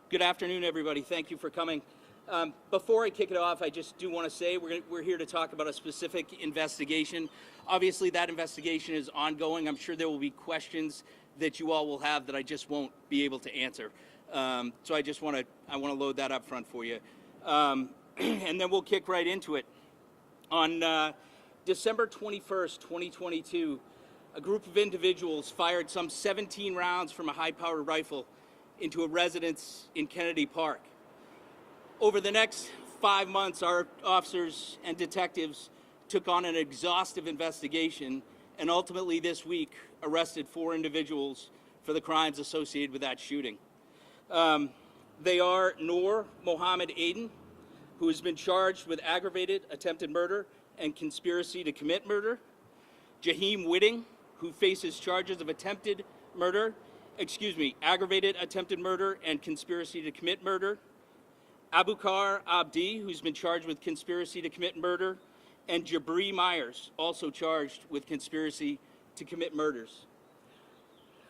Good afternoon, everybody. Thank you for coming. Before I kick it off, I just do want to say we're here to talk about a specific investigation. Obviously, that investigation is ongoing. I'm sure there will be questions that you all will have that I just won't be able to answer. So I want to load that up front for you, and then we'll kick right into it. On December 21st, 2022, a group of individuals fired some 17 rounds from a high-powered rifle into a residence in Kennedy Park. Over the next 5 months, our officers and detectives took on an exhaustive investigation and ultimately this week arrested 4 individuals for the crimes associated with that shooting. They are Noor Mohammed Aden, who has been charged with aggravated attempted murder and conspiracy to commit murder. Jaheim Whitting, who faces charges of aggravated attempted murder and conspiracy to commit murder. Abukar Abdi, who's been charged with conspiracy to commit murder, and Jabri Myers, also charged with conspiracy to commit murders.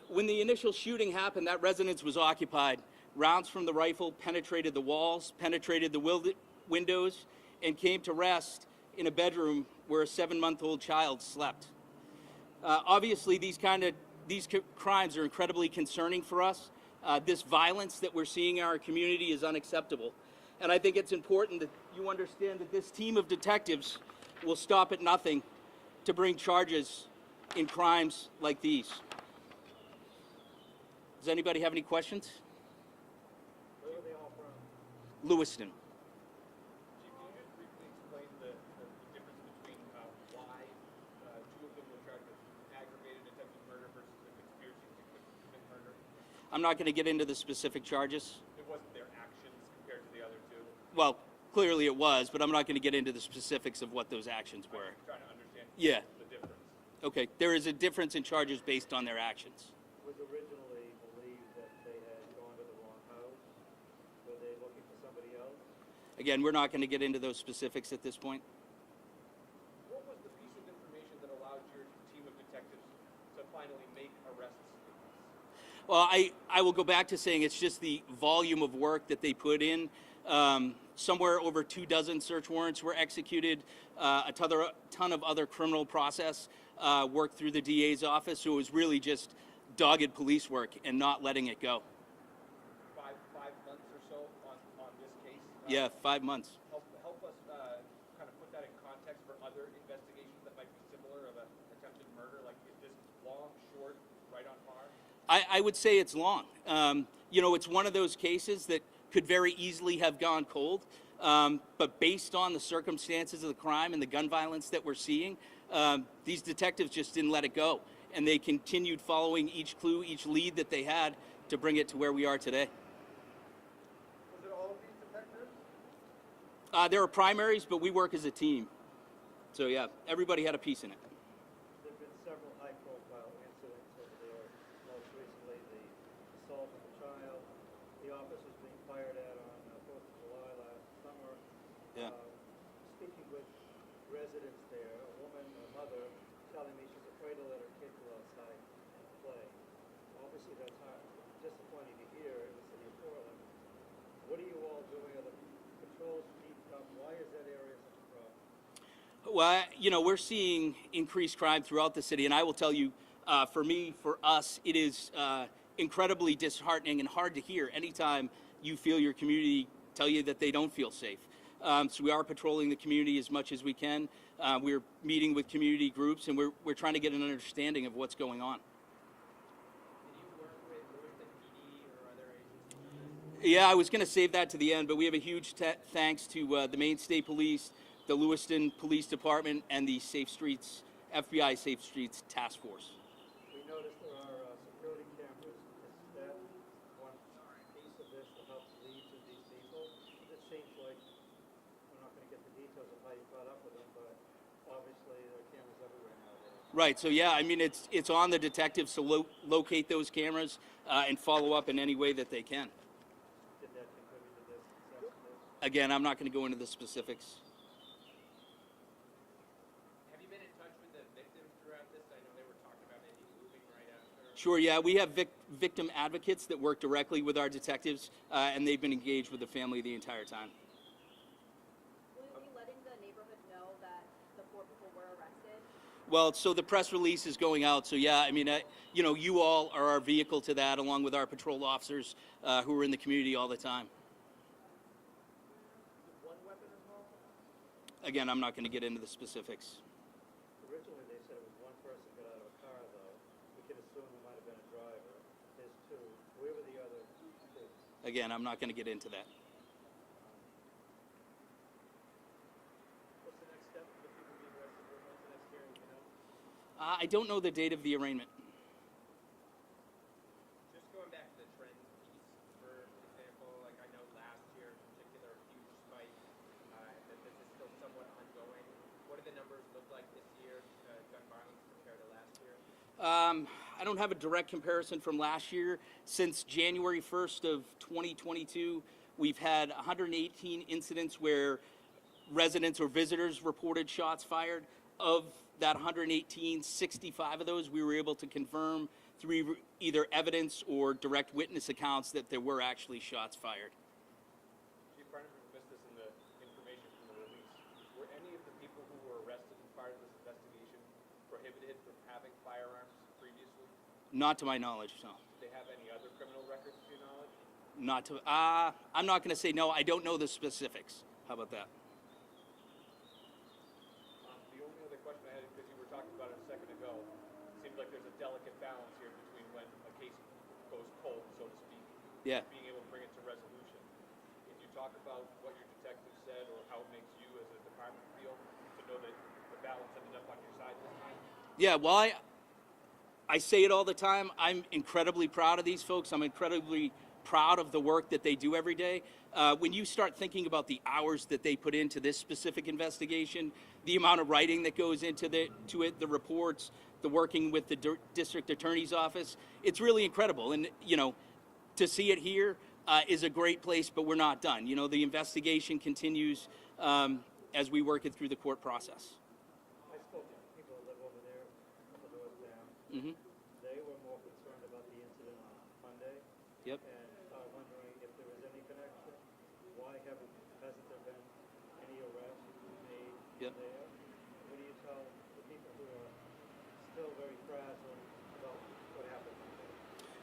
When the initial shooting happened, that residence was occupied. Rounds from the rifle penetrated the walls, penetrated the windows, and came to rest in a bedroom where a 7-month-old child slept. Obviously, these crimes are incredibly concerning for us. This violence that we're seeing in our community is unacceptable. And I think it's important that you understand that this team of detectives will stop at nothing to bring charges in crimes like these. Does anybody have any questions? Where are they all from? Lewiston. Chief, can you just briefly explain the difference between why 2 of them were charged with aggravated attempted murder versus the conspiracy to commit murder? I'm not going to get into the specific charges. It wasn't their actions compared to the other 2? Well, clearly it was, but I'm not going to get into the specifics of what those actions were. I'm trying to understand the difference. Okay, there is a difference in charges based on their actions. Was originally believed that they had gone to the wrong house. Were they looking for somebody else? Again, we're not going to get into those specifics at this point. What was the piece of information that allowed your team of detectives to finally make arrests in this? Well, I will go back to saying it's just the volume of work that they put in. Somewhere over 24 search warrants were executed, a ton of other criminal process worked through the DA's office, so it was really just dogged police work and not letting it go. 5 months or so on this case? Yeah, 5 months. Help us kind of put that in context for other investigations that might be similar of an attempted murder. Like, is this long, short, right on par? I would say it's long. It's one of those cases that could very easily have gone cold, but based on the circumstances of the crime and the gun violence that we're seeing, these detectives just didn't let it go, and they continued following each clue, each lead that they had to bring it to where we are today. Was it all of these detectives? There are primaries, but we work as a team. So yeah, everybody had a piece in it. There have been several high-profile incidents over there. Most recently, the assault of a child, the officers being fired at on 4th of July last summer. Yeah. Speaking with residents there, a woman, a mother, telling me she's afraid to let her kid go outside and play. Obviously, that's disappointing to hear in the city of Portland. What are you all doing? Are the patrols beefed up? Why is that area such a problem? Well, we're seeing increased crime throughout the city, and I will tell you, for us, it is incredibly disheartening and hard to hear anytime you feel your community tell you that they don't feel safe. So we are patrolling the community as much as we can. We're meeting with community groups, and we're trying to get an understanding of what's going on. Did you work with Lewiston PD or other agencies? Yeah, I was going to save that to the end, but we have a huge thanks to the Maine State Police, the Lewiston Police Department, and the FBI Safe Streets Task Force. We noticed there are security cameras. Is that one piece of this to help lead to these people? It seems like we're not going to get the details of how you caught up with them, but obviously there are cameras everywhere nowadays. Right. So yeah, I mean it's on the detectives to locate those cameras and follow up in any way that they can. Did that contribute to this success? Again, I'm not going to go into the specifics. Have you been in touch with the victims throughout this? I know they were talking about maybe moving right after. Sure, yeah, we have victim advocates that work directly with our detectives, and they've been engaged with the family the entire time. Will you be letting the neighborhood know that the 4 people were arrested? Well, so the press release is going out, so yeah, I mean, you know, you all are our vehicle to that, along with our patrol officers who are in the community all the time. One weapon involved? Again, I'm not going to get into the specifics. Originally, they said it was one person got out of a car, though. We can assume it might have been a driver. There's 2. Where were the other 2? Again, I'm not going to get into that. What's the next step for the people being arrested? When's the next hearing, you know? I don't know the date of the arraignment. Just going back to the trends piece, for example, like I know last year in particular, a huge spike, that this is still somewhat ongoing. What do the numbers look like this year, gun violence compared to last year? I don't have a direct comparison from last year. Since January 1st of 2022, we've had 118 incidents where residents or visitors reported shots fired. Of that 118, 65 of those we were able to confirm through either evidence or direct witness accounts that there were actually shots fired. Chief Barnard missed this in the information from the release. Were any of the people who were arrested as part of this investigation prohibited from having firearms previously? Not to my knowledge, no. Do they have any other criminal records to your knowledge? Not to, I'm not going to say no. I don't know the specifics. How about that? The only other question I had, because you were talking about it a second ago, seems like there's a delicate balance here between when a case goes cold, so to speak, Yeah. being able to bring it to resolution. Can you talk about what your detective said or how it makes you as a department feel to know that the balance ended up on your side this time? Yeah, well, I say it all the time. I'm incredibly proud of these folks. I'm incredibly proud of the work that they do every day. When you start thinking about the hours that they put into this specific investigation, the amount of writing that goes into it, the reports, the working with the district attorney's office, it's really incredible. And, you know, to see it here is a great place, but we're not done. You know, the investigation continues as we work it through the court process. I spoke to people that live over there, a couple doors down. Mm-hmm. They were more concerned about the incident on Monday. Yep. And are wondering if there was any connection. Why hasn't there been any arrest made Yep. there? What do you tell the people who are still very frazzled about what happened Monday?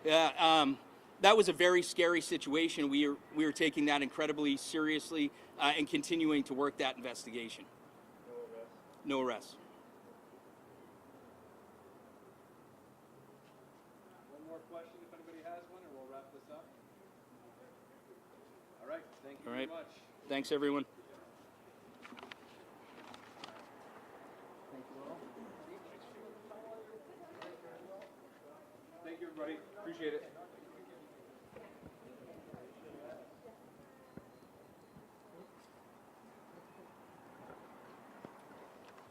Yeah, that was a very scary situation. We were taking that incredibly seriously and continuing to work that investigation. No arrest? No arrests. One more question, if anybody has one, or we'll wrap this up. All right, thank you All very right. much. Thanks, everyone. Thank you, everybody. Appreciate it.